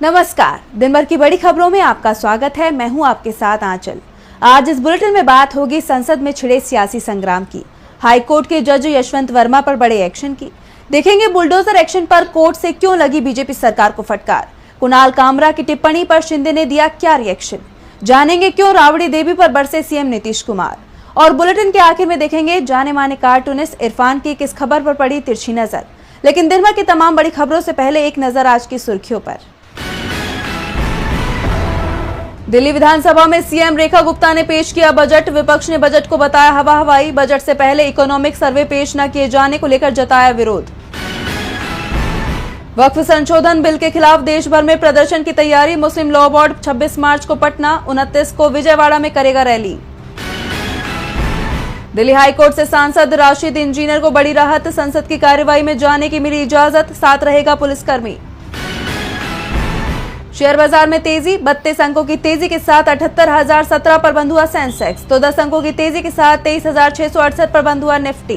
नमस्कार, दिन भर की बड़ी खबरों में आपका स्वागत है। मैं हूं आपके साथ आंचल। आज इस बुलेटिन में बात होगी संसद में छिड़े सियासी संग्राम की, हाईकोर्ट के जज यशवंत वर्मा पर बड़े एक्शन की। देखेंगे बुलडोजर एक्शन पर कोर्ट से क्यों लगी बीजेपी सरकार को फटकार। कुणाल कामरा की टिप्पणी पर शिंदे ने दिया क्या रिएक्शन। जानेंगे क्यों राबड़ी देवी पर बरसे सीएम नीतीश कुमार। और बुलेटिन के आखिर में देखेंगे जाने माने कार्टूनिस्ट इरफान की किस खबर पर पड़ी तिरछी नजर। लेकिन दिन भर की तमाम बड़ी खबरों से पहले एक नजर आज की सुर्खियों पर। दिल्ली विधानसभा में सीएम रेखा गुप्ता ने पेश किया बजट। विपक्ष ने बजट को बताया हवा हवाई। बजट से पहले इकोनॉमिक सर्वे पेश न किए जाने को लेकर जताया विरोध। वक्फ संशोधन बिल के खिलाफ देश भर में प्रदर्शन की तैयारी। मुस्लिम लॉ बोर्ड 26 मार्च को पटना, 29 को विजयवाड़ा में करेगा रैली। दिल्ली हाईकोर्ट से सांसद राशिद इंजीनियर को बड़ी राहत। संसद की कार्यवाही में जाने की मिली इजाजत, साथ रहेगा पुलिसकर्मी। शेयर बाजार में तेजी। 32 अंकों की तेजी के साथ 78,017 पर बंद हुआ सेंसेक्स, तो 10 अंकों की तेजी के साथ 23,668 पर बंद हुआ निफ्टी।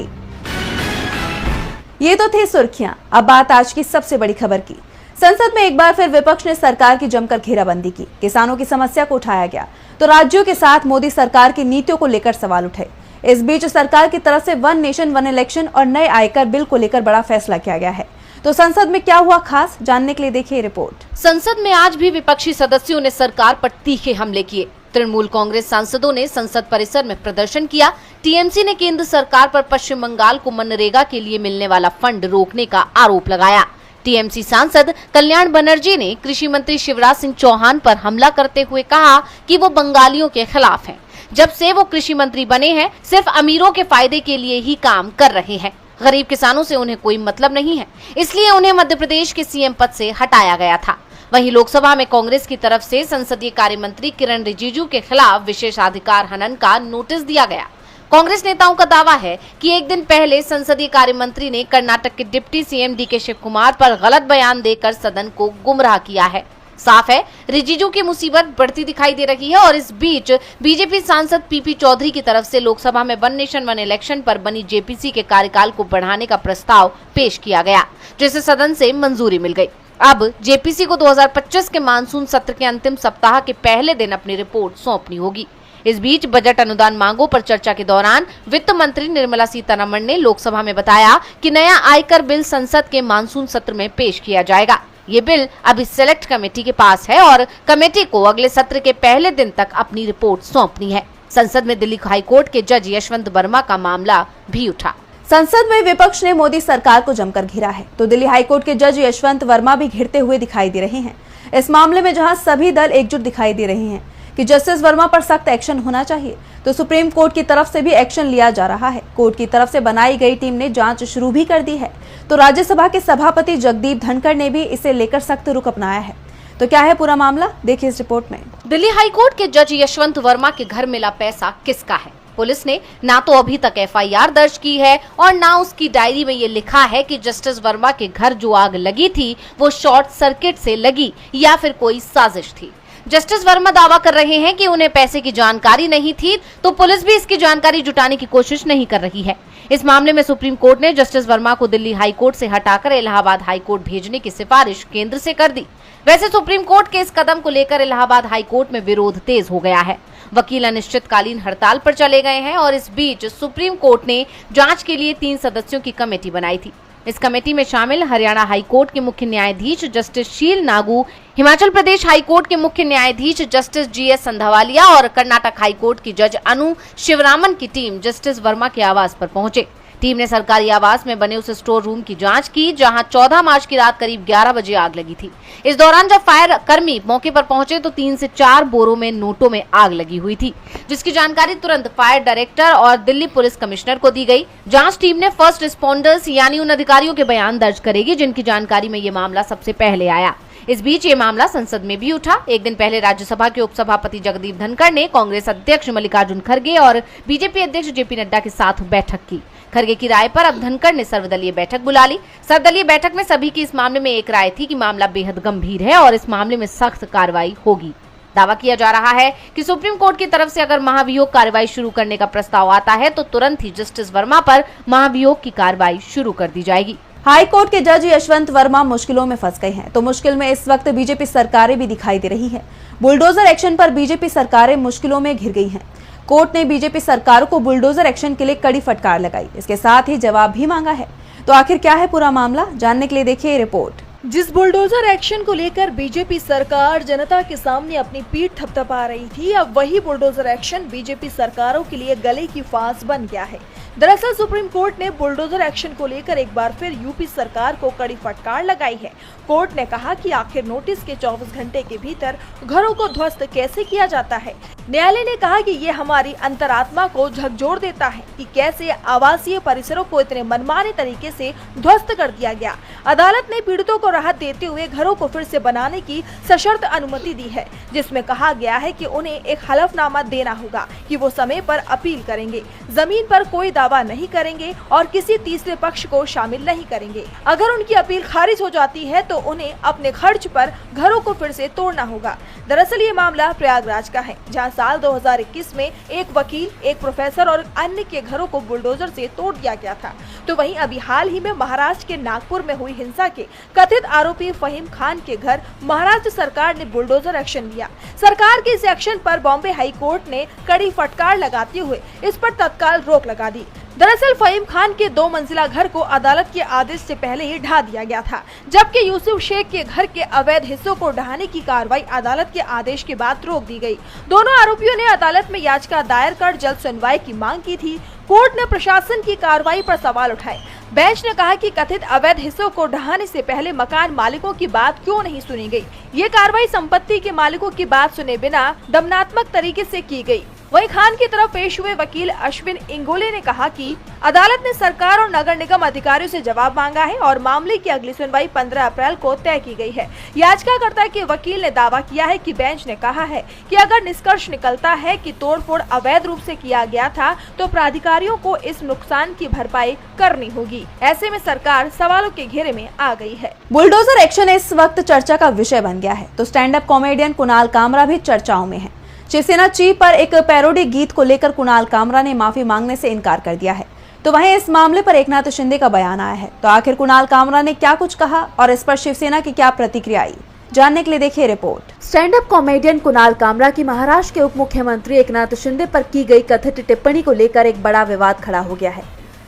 ये तो थी सुर्खियां। अब बात आज की सबसे बड़ी खबर की। संसद में एक बार फिर विपक्ष ने सरकार की जमकर घेराबंदी की। किसानों की समस्या को उठाया गया तो राज्यों के साथ मोदी सरकार की नीतियों को लेकर सवाल उठे। इस बीच सरकार की तरफ से वन नेशन वन इलेक्शन और नए आयकर बिल को लेकर बड़ा फैसला किया गया है। तो संसद में क्या हुआ खास, जानने के लिए देखिए रिपोर्ट। संसद में आज भी विपक्षी सदस्यों ने सरकार पर तीखे हमले किए। तृणमूल कांग्रेस सांसदों ने संसद परिसर में प्रदर्शन किया। टीएमसी ने केंद्र सरकार पर पश्चिम बंगाल को मनरेगा के लिए मिलने वाला फंड रोकने का आरोप लगाया। टीएमसी सांसद कल्याण बनर्जी ने कृषि मंत्री शिवराज सिंह चौहान पर हमला करते हुए कहा कि वो बंगालियों के खिलाफ हैं। जब से वो कृषि मंत्री बने हैं, सिर्फ अमीरों के फायदे के लिए ही काम कर रहे हैं। गरीब किसानों से उन्हें कोई मतलब नहीं है, इसलिए उन्हें मध्य प्रदेश के सीएम पद से हटाया गया था। वहीं लोकसभा में कांग्रेस की तरफ से संसदीय कार्य मंत्री किरण रिजिजू के खिलाफ विशेषाधिकार हनन का नोटिस दिया गया। कांग्रेस नेताओं का दावा है कि एक दिन पहले संसदीय कार्य मंत्री ने कर्नाटक के deputy CM DK Shiv Kumar पर गलत बयान देकर सदन को गुमराह किया है। साफ है, रिजिजू की मुसीबत बढ़ती दिखाई दे रही है। और इस बीच बीजेपी सांसद पीपी चौधरी की तरफ से लोकसभा में वन नेशन वन इलेक्शन पर बनी जेपीसी के कार्यकाल को बढ़ाने का प्रस्ताव पेश किया गया, जिसे सदन से मंजूरी मिल गई। अब जेपीसी को 2025 के मानसून सत्र के अंतिम सप्ताह के पहले दिन अपनी रिपोर्ट सौंपनी होगी। इस बीच बजट अनुदान मांगों पर चर्चा के दौरान वित्त मंत्री निर्मला सीतारमण ने लोकसभा में बताया कि नया आयकर बिल संसद के मानसून सत्र में पेश किया जाएगा। ये बिल अभी सिलेक्ट कमेटी के पास है और कमेटी को अगले सत्र के पहले दिन तक अपनी रिपोर्ट सौंपनी है। संसद में दिल्ली हाईकोर्ट के जज यशवंत वर्मा का मामला भी उठा। संसद में विपक्ष ने मोदी सरकार को जमकर घेरा है, तो दिल्ली हाईकोर्ट के जज यशवंत वर्मा भी घिरते हुए दिखाई दे रहे हैं। इस मामले में जहां सभी दल एकजुट दिखाई दे रहे हैं कि जस्टिस वर्मा पर सख्त एक्शन होना चाहिए, तो सुप्रीम कोर्ट की तरफ से भी एक्शन लिया जा रहा है। कोर्ट की तरफ से बनाई गई टीम ने जांच शुरू भी कर दी है, तो राज्यसभा के सभापति जगदीप धनखड़ ने भी इसे लेकर सख्त रुख अपनाया है। तो क्या है पूरा मामला, देखिए इस रिपोर्ट में। दिल्ली हाईकोर्ट के जज यशवंत वर्मा के घर मिला पैसा किसका है? पुलिस ने ना तो अभी तक एफआईआर दर्ज की है और ना उसकी डायरी में ये लिखा है कि जस्टिस वर्मा के घर जो आग लगी थी वो शॉर्ट सर्किट से लगी या फिर कोई साजिश थी। जस्टिस वर्मा दावा कर रहे हैं कि उन्हें पैसे की जानकारी नहीं थी, तो पुलिस भी इसकी जानकारी जुटाने की कोशिश नहीं कर रही है। इस मामले में सुप्रीम कोर्ट ने जस्टिस वर्मा को दिल्ली हाई कोर्ट से हटाकर इलाहाबाद हाई कोर्ट भेजने की सिफारिश केंद्र से कर दी। वैसे सुप्रीम कोर्ट के इस कदम को लेकर इलाहाबाद हाई कोर्ट में विरोध तेज हो गया है। वकील अनिश्चितकालीन हड़ताल पर चले गए हैं और इस बीच सुप्रीम कोर्ट ने जांच के लिए 3 सदस्यों की कमेटी बनाई थी। इस कमेटी में शामिल हरियाणा हाई कोर्ट के मुख्य न्यायाधीश जस्टिस शील नागू, हिमाचल प्रदेश हाई कोर्ट के मुख्य न्यायाधीश जस्टिस जीएस संधावालिया और कर्नाटक हाई कोर्ट की जज अनु शिवरामन की टीम जस्टिस वर्मा के आवास पर पहुंचे। टीम ने सरकारी आवास में बने उस स्टोर रूम की जांच की जहां 14 मार्च की रात करीब 11 बजे आग लगी थी। इस दौरान जब फायर कर्मी मौके पर पहुंचे तो 3 से 4 बोरों में नोटों में आग लगी हुई थी, जिसकी जानकारी तुरंत फायर डायरेक्टर और दिल्ली पुलिस कमिश्नर को दी गई। जांच टीम ने फर्स्ट रिस्पॉन्डर्स यानी उन अधिकारियों के बयान दर्ज करेगी जिनकी जानकारी में ये मामला सबसे पहले आया। इस बीच ये मामला संसद में भी उठा। एक दिन पहले राज्यसभा के उपसभापति जगदीप धनखड़ ने कांग्रेस अध्यक्ष मल्लिकार्जुन खड़गे और बीजेपी अध्यक्ष जेपी नड्डा के साथ बैठक की। खड़गे की राय पर अब धनखड़ ने सर्वदलीय बैठक बुला ली। सर्वदलीय बैठक में सभी की इस मामले में एक राय थी कि मामला बेहद गंभीर है और इस मामले में सख्त कार्रवाई होगी। दावा किया जा रहा है कि सुप्रीम कोर्ट की तरफ से अगर महाभियोग कार्रवाई शुरू करने का प्रस्ताव आता है तो तुरंत ही जस्टिस वर्मा पर महाभियोग की कार्रवाई शुरू कर दी जाएगी। हाई कोर्ट के जज यशवंत वर्मा मुश्किलों में फंस गए हैं, तो मुश्किल में इस वक्त बीजेपी सरकारें भी दिखाई दे रही हैं। बुलडोजर एक्शन पर बीजेपी सरकारें मुश्किलों में घिर गई हैं। कोर्ट ने बीजेपी सरकारों को बुलडोजर एक्शन के लिए कड़ी फटकार लगाई, इसके साथ ही जवाब भी मांगा है। तो आखिर क्या है पूरा मामला, जानने के लिए देखिए रिपोर्ट। जिस बुलडोजर एक्शन को लेकर बीजेपी सरकार जनता के सामने अपनी पीठ थपथपा रही थी, अब वही बुलडोजर एक्शन बीजेपी सरकारों के लिए गले की फांस बन गया है। दरअसल सुप्रीम कोर्ट ने बुलडोजर एक्शन को लेकर एक बार फिर यूपी सरकार को कड़ी फटकार लगाई है। कोर्ट ने कहा कि आखिर नोटिस के 24 घंटे के भीतर घरों को ध्वस्त कैसे किया जाता है। न्यायालय ने कहा कि ये हमारी अंतरात्मा को झकझोर देता है कि कैसे आवासीय परिसरों को इतने मनमाने तरीके से ध्वस्त कर दिया गया। अदालत ने पीड़ितों को राहत देते हुए घरों को फिर से बनाने की सशर्त अनुमति दी है, जिसमें कहा गया है कि उन्हें एक हलफनामा देना होगा कि वो समय पर अपील करेंगे, जमीन पर कोई दावा नहीं करेंगे और किसी तीसरे पक्ष को शामिल नहीं करेंगे। अगर उनकी अपील खारिज हो जाती है तो उन्हें अपने खर्च पर घरों को फिर से तोड़ना होगा। दरअसल ये मामला प्रयागराज का है, जहां साल 2021 में एक वकील, एक प्रोफेसर और अन्य के घरों को बुलडोजर से तोड़ दिया गया था। तो वहीं अभी हाल ही में महाराष्ट्र के नागपुर में हुई हिंसा के कथित आरोपी फहीम खान के घर महाराष्ट्र सरकार ने बुलडोजर एक्शन लिया। सरकार के इस एक्शन पर बॉम्बे हाई कोर्ट ने कड़ी फटकार लगाते हुए इस पर तत्काल रोक लगा दी। दरअसल फहीम खान के 2 मंजिला घर को अदालत के आदेश से पहले ही ढा दिया गया था, जबकि यूसुफ शेख के घर के अवैध हिस्सों को ढहाने की कार्रवाई अदालत के आदेश के बाद रोक दी गई। दोनों आरोपियों ने अदालत में याचिका दायर कर जल्द सुनवाई की मांग की थी। कोर्ट ने प्रशासन की कार्रवाई पर सवाल उठाए। बेंच ने कहा कि कथित अवैध हिस्सों को ढहाने से पहले मकान मालिकों की बात क्यों नहीं सुनी गई। ये कार्रवाई संपत्ति के मालिकों की बात सुने बिना दमनात्मक तरीके से की गई। वहीं खान की तरफ पेश हुए वकील अश्विन इंगोले ने कहा कि अदालत ने सरकार और नगर निगम अधिकारियों से जवाब मांगा है और मामले की अगली सुनवाई 15 अप्रैल को तय की गई है। याचिकाकर्ता के वकील ने दावा किया है कि बेंच ने कहा है कि अगर निष्कर्ष निकलता है कि तोड़फोड़ अवैध रूप से किया गया था तो प्राधिकारियों को इस नुकसान की भरपाई करनी होगी। ऐसे में सरकार सवालों के घेरे में आ गई है। बुलडोजर एक्शन इस वक्त चर्चा का विषय बन गया है, तो stand up comedian Kunal Kamra भी चर्चाओं में है। शिवसेना चीफ पर एक पैरोडी गीत को लेकर कुणाल कामरा ने माफी मांगने से इनकार कर दिया है। तो वहीं इस मामले पर एकनाथ शिंदे का बयान आया है। तो आखिर कुणाल कामरा ने क्या कुछ कहा और इस पर शिवसेना की क्या प्रतिक्रिया आई, जानने के लिए देखिए report. Stand up comedian Kunal Kamra की महाराष्ट्र के उप मुख्यमंत्री एकनाथ शिंदे पर की गई कथित टिप्पणी को लेकर एक बड़ा विवाद खड़ा हो गया है।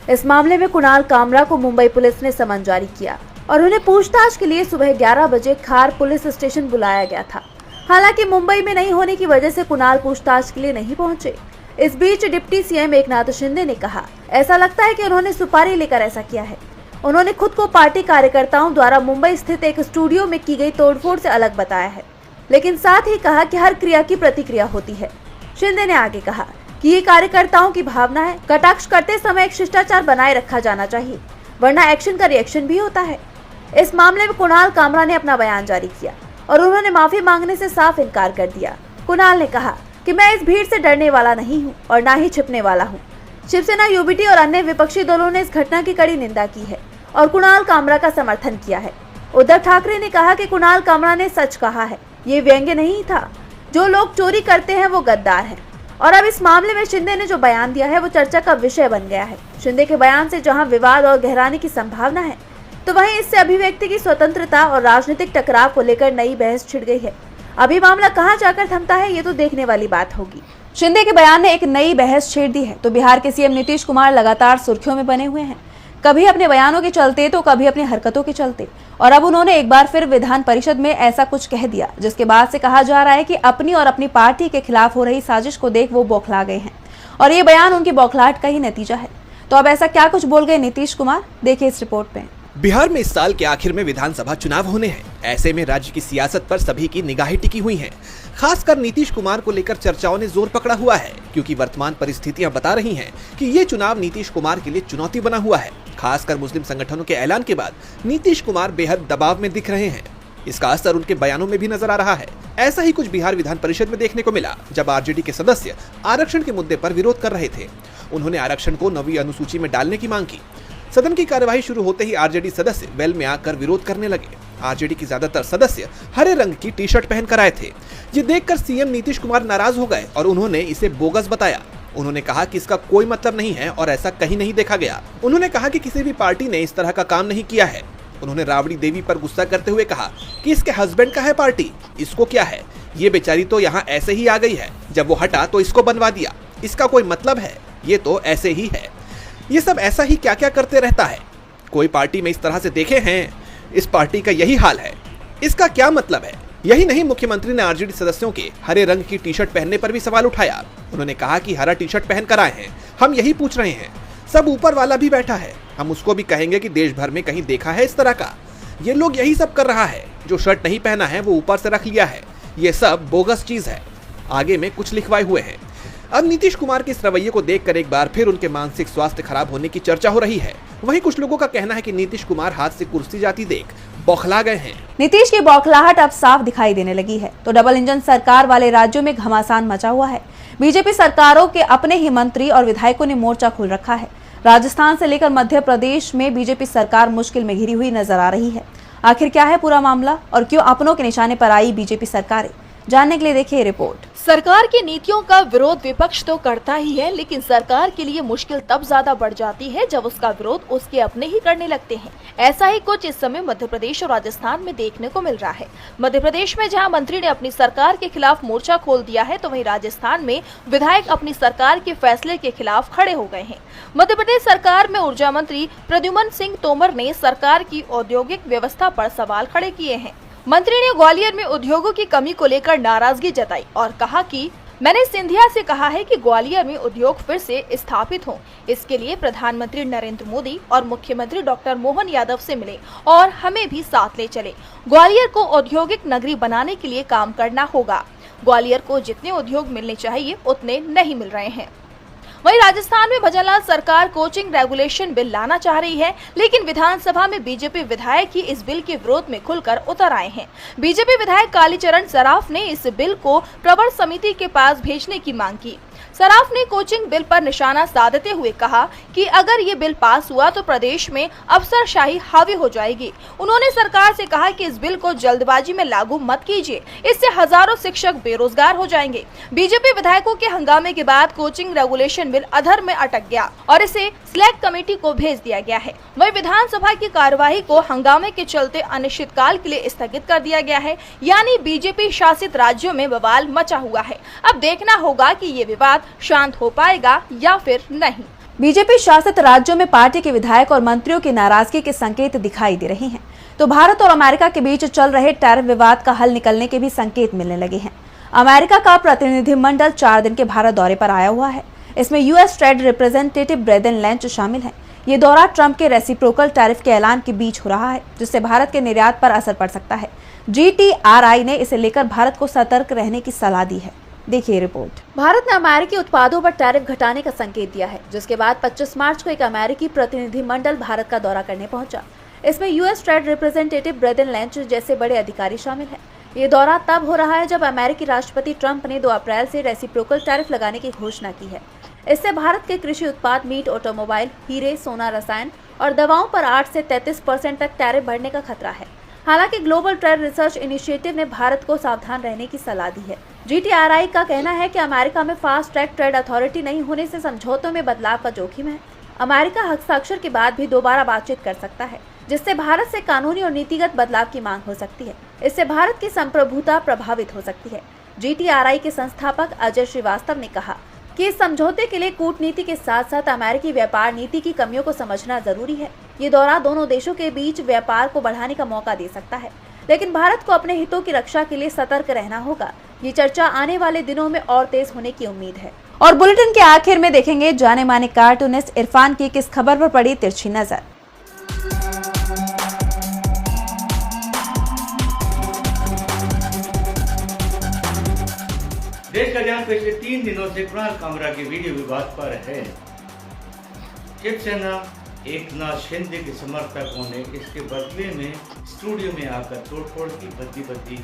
इस मामले में कुणाल कामरा को मुंबई पुलिस ने समन जारी किया और उन्हें पूछताछ के लिए सुबह 11 बजे खार पुलिस स्टेशन बुलाया गया था। हालांकि मुंबई में नहीं होने की वजह से कुणाल पूछताछ के लिए नहीं पहुंचे। इस बीच डिप्टी सीएम एकनाथ शिंदे ने कहा, ऐसा लगता है कि उन्होंने सुपारी लेकर ऐसा किया है। उन्होंने खुद को पार्टी कार्यकर्ताओं द्वारा मुंबई स्थित एक स्टूडियो में की गई तोड़फोड़ से अलग बताया है, लेकिन साथ ही कहा कि हर क्रिया की प्रतिक्रिया होती है। शिंदे ने आगे कहा कि ये कार्यकर्ताओं की भावना है, कटाक्ष करते समय एक शिष्टाचार बनाए रखा जाना चाहिए, वरना एक्शन का रिएक्शन भी होता है। इस मामले में कुणाल कामरा ने अपना बयान जारी किया और उन्होंने माफी मांगने से साफ इनकार कर दिया। कुणाल ने कहा कि मैं इस भीड़ से डरने वाला नहीं हूं और ना ही छिपने वाला हूं। शिवसेना, यूबीटी और अन्य विपक्षी दलों ने इस घटना की कड़ी निंदा की है और कुणाल कामरा का समर्थन किया है। उद्धव ठाकरे ने कहा कि कुणाल कामरा ने सच कहा है, ये व्यंग्य नहीं था। जो लोग चोरी करते हैं वो गद्दार हैं। और अब इस मामले में शिंदे ने जो बयान दिया है वो चर्चा का विषय बन गया है। शिंदे के बयान से जहाँ विवाद और गहराने की संभावना है, तो वहीं इससे अभिव्यक्ति की स्वतंत्रता और राजनीतिक टकराव को लेकर नई बहस छिड़ गई है। अभी मामला कहां जाकर थमता है ये तो देखने वाली बात होगी। शिंदे के बयान ने एक नई बहस छेड़ दी है। तो बिहार के सीएम नीतीश कुमार लगातार सुर्खियों में बने हुए हैं, कभी अपने बयानों के चलते तो कभी अपनी हरकतों के चलते। और अब उन्होंने एक बार फिर विधान परिषद में ऐसा कुछ कह दिया जिसके बाद से कहा जा रहा है कि अपनी और अपनी पार्टी के खिलाफ हो रही साजिश को देख वो बौखला गए हैं और ये बयान उनकी बौखलाहट का ही नतीजा है। तो अब ऐसा क्या कुछ बोल गए नीतीश कुमार, देखिए इस रिपोर्ट में। बिहार में इस साल के आखिर में विधानसभा चुनाव होने हैं। ऐसे में राज्य की सियासत पर सभी की निगाहें टिकी हुई हैं। खासकर नीतीश कुमार को लेकर चर्चाओं ने जोर पकड़ा हुआ है, क्योंकि वर्तमान परिस्थितियां बता रही हैं कि ये चुनाव नीतीश कुमार के लिए चुनौती बना हुआ है। खासकर मुस्लिम संगठनों के ऐलान के बाद नीतीश कुमार बेहद दबाव में दिख रहे हैं। इसका असर उनके बयानों में भी नजर आ रहा है। ऐसा ही कुछ बिहार विधान परिषद में देखने को मिला, जब आरजेडी के सदस्य आरक्षण के मुद्दे पर विरोध कर रहे थे। उन्होंने आरक्षण को 9वीं अनुसूची में डालने की मांग की। सदन की कार्यवाही शुरू होते ही आरजेडी सदस्य वेल में आकर विरोध करने लगे। आरजेडी के ज्यादातर सदस्य हरे रंग की टी शर्ट पहन कर आए थे। ये देखकर सीएम नीतीश कुमार नाराज हो गए और उन्होंने इसे बोगस बताया। उन्होंने कहा कि इसका कोई मतलब नहीं है और ऐसा कहीं नहीं देखा गया। उन्होंने कहा कि किसी भी पार्टी ने इस तरह का काम नहीं किया है। उन्होंने राबड़ी देवी पर गुस्सा करते हुए कहा कि इसके हस्बैंड का है पार्टी, इसको क्या है, ये बेचारी तो यहाँ ऐसे ही आ गई है, जब वो हटा तो इसको बनवा दिया, इसका कोई मतलब है, ये तो ऐसे ही है। ये सब ऐसा ही क्या क्या करते रहता है, कोई पार्टी में इस तरह से देखे हैं, इस पार्टी का यही हाल है, इसका क्या मतलब है। यही नहीं, मुख्यमंत्री ने आरजेडी सदस्यों के हरे रंग की टी शर्ट पहनने पर भी सवाल उठाया। उन्होंने कहा कि हरा टी शर्ट पहन कर आए हैं, हम यही पूछ रहे हैं, सब ऊपर वाला भी बैठा है, हम उसको भी कहेंगे कि देश भर में कहीं देखा है इस तरह का। ये लोग यही सब कर रहा है, जो शर्ट नहीं पहना है वो ऊपर से रख लिया है, ये सब बोगस चीज है। आगे में कुछ लिखवाए हुए हैं। अब नीतीश कुमार के इस रवैये को देखकर एक बार फिर उनके मानसिक स्वास्थ्य खराब होने की चर्चा हो रही है। वहीं कुछ लोगों का कहना है कि नीतीश कुमार हाथ से कुर्सी जाती देख बौखला गए हैं। नीतीश की बौखलाहट अब साफ दिखाई देने लगी है। तो डबल इंजन सरकार वाले राज्यों में घमासान मचा हुआ है। बीजेपी सरकारों के अपने ही मंत्री और विधायकों ने मोर्चा खोल रखा है। राजस्थान से लेकर मध्य प्रदेश में बीजेपी सरकार मुश्किल में घिरी हुई नजर आ रही है। आखिर क्या है पूरा मामला और क्यों अपनों के निशाने पर आई बीजेपी सरकारें, जानने के लिए देखिए रिपोर्ट। सरकार की नीतियों का विरोध विपक्ष तो करता ही है, लेकिन सरकार के लिए मुश्किल तब ज्यादा बढ़ जाती है जब उसका विरोध उसके अपने ही करने लगते हैं। ऐसा ही कुछ इस समय मध्य प्रदेश और राजस्थान में देखने को मिल रहा है। मध्य प्रदेश में जहां मंत्री ने अपनी सरकार के खिलाफ मोर्चा खोल दिया है, तो वहीं राजस्थान में विधायक अपनी सरकार के फैसले के खिलाफ खड़े हो गए हैं। मध्य प्रदेश सरकार में ऊर्जा मंत्री प्रद्युमन सिंह तोमर ने सरकार की औद्योगिक व्यवस्था पर सवाल खड़े किए हैं। मंत्री ने ग्वालियर में उद्योगों की कमी को लेकर नाराजगी जताई और कहा कि मैंने सिंधिया से कहा है कि ग्वालियर में उद्योग फिर से स्थापित हों। इसके लिए प्रधानमंत्री नरेंद्र मोदी और मुख्यमंत्री डॉक्टर मोहन यादव से मिले और हमें भी साथ ले चले। ग्वालियर को औद्योगिक नगरी बनाने के लिए काम करना होगा। ग्वालियर को जितने उद्योग मिलने चाहिए उतने नहीं मिल रहे हैं। वहीं राजस्थान में भजनलाल सरकार कोचिंग रेगुलेशन बिल लाना चाह रही है, लेकिन विधानसभा में बीजेपी विधायक ही इस बिल के विरोध में खुलकर उतर आए हैं। बीजेपी विधायक कालीचरण सराफ ने इस बिल को प्रवर समिति के पास भेजने की मांग की। सराफ ने कोचिंग बिल पर निशाना साधते हुए कहा कि अगर ये बिल पास हुआ तो प्रदेश में अफसरशाही हावी हो जाएगी। उन्होंने सरकार से कहा कि इस बिल को जल्दबाजी में लागू मत कीजिए, इससे हजारों शिक्षक बेरोजगार हो जाएंगे। बीजेपी विधायकों के हंगामे के बाद कोचिंग रेगुलेशन बिल अधर में अटक गया और इसे सिलेक्ट कमेटी को भेज दिया गया है। वहीं विधानसभा की कार्यवाही को हंगामे के चलते अनिश्चितकाल के लिए स्थगित कर दिया गया है, यानी बीजेपी शासित राज्यों में बवाल मचा हुआ है। अब देखना होगा कि ये विवाद शांत हो पाएगा या फिर नहीं। बीजेपी शासित राज्यों में पार्टी के विधायक और मंत्रियों की नाराजगी के संकेत दिखाई दे रहे हैं। तो भारत और अमेरिका के बीच चल रहे टैरिफ विवाद का हल निकलने के भी संकेत मिलने लगे हैं। अमेरिका का प्रतिनिधिमंडल 4 दिन के भारत दौरे पर आया हुआ है। इसमें यूएस ट्रेड रिप्रेजेंटेटिव ब्रेदन लैंच शामिल हैं। ये दौरा ट्रंप के रेसिप्रोकल टैरिफ के ऐलान के बीच हो रहा है, जिससे भारत के निर्यात पर असर पड़ सकता है। GTRI ने इसे लेकर भारत को सतर्क रहने की सलाह दी है। देखिए रिपोर्ट। भारत ने अमेरिकी उत्पादों पर टैरिफ घटाने का संकेत दिया है, जिसके बाद 25 मार्च को एक अमेरिकी प्रतिनिधिमंडल भारत का दौरा करने पहुंचा। इसमें यूएस ट्रेड रिप्रेजेंटेटिव ब्रेदन लैंच जैसे बड़े अधिकारी शामिल हैं। ये दौरा तब हो रहा है जब अमेरिकी राष्ट्रपति ट्रंप ने 2 अप्रैल से रेसिप्रोकल टैरिफ लगाने की घोषणा की है। इससे भारत के कृषि उत्पाद, मीट, ऑटोमोबाइल, हीरे, सोना, रसायन और दवाओं पर 8 से 33% तक टैरिफ बढ़ने का खतरा है। हालांकि ग्लोबल ट्रेड रिसर्च इनिशिएटिव ने भारत को सावधान रहने की सलाह दी है। GTRI का कहना है कि अमेरिका में फास्ट ट्रैक ट्रेड अथॉरिटी नहीं होने से समझौतों में बदलाव का जोखिम है। अमेरिका हस्ताक्षर के बाद भी दोबारा बातचीत कर सकता है, जिससे भारत से कानूनी और नीतिगत बदलाव की मांग हो सकती है। इससे भारत की संप्रभुता प्रभावित हो सकती है। GTRI के संस्थापक अजय श्रीवास्तव ने कहा कि इस समझौते के लिए कूटनीति के साथ साथ अमेरिकी व्यापार नीति की कमियों को समझना जरूरी है। ये दौरा दोनों देशों के बीच व्यापार को बढ़ाने का मौका दे सकता है, लेकिन भारत को अपने हितों की रक्षा के लिए सतर्क रहना होगा। ये चर्चा आने वाले दिनों में और तेज होने की उम्मीद है। और बुलेटिन के आखिर में देखेंगे जाने माने कार्टूनिस्ट इरफान की किस खबर पर पड़ी तिरछी नजर। देश का ध्यान पिछले 3 दिनों से कुणाल कामरा के वीडियो विवाद पर है। शिवसेना एकनाथ शिंदे के समर्थकों ने इसके बदले में स्टूडियो में आकर तोड़फोड़ की, भद्दी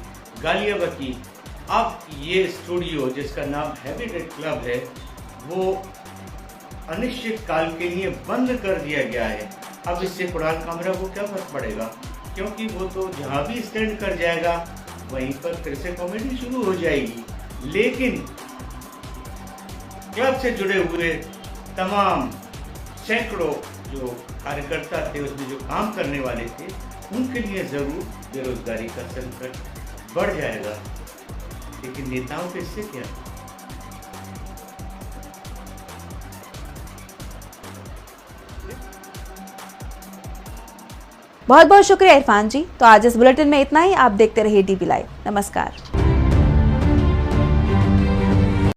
गालियां बकी। अब ये स्टूडियो जिसका नाम हैबिटेट क्लब है वो अनिश्चित काल के लिए बंद कर दिया गया है। अब इससे कुणाल कामरा को क्या फर्क पड़ेगा, क्योंकि वो तो जहाँ भी स्टैंड कर जाएगा वहीं पर फिर से कॉमेडी शुरू हो जाएगी। लेकिन क्लब से जुड़े हुए तमाम सैकड़ों जो कार्यकर्ता थे, उसमें जो काम करने वाले थे, उनके लिए ज़रूर बेरोजगारी का संकट बढ़ जाएगा। लेकिन नेताओं को इससे क्या? बहुत बहुत शुक्रिया इरफान जी। तो आज इस बुलेटिन में इतना ही। आप देखते रहिए डीबी लाइव। नमस्कार।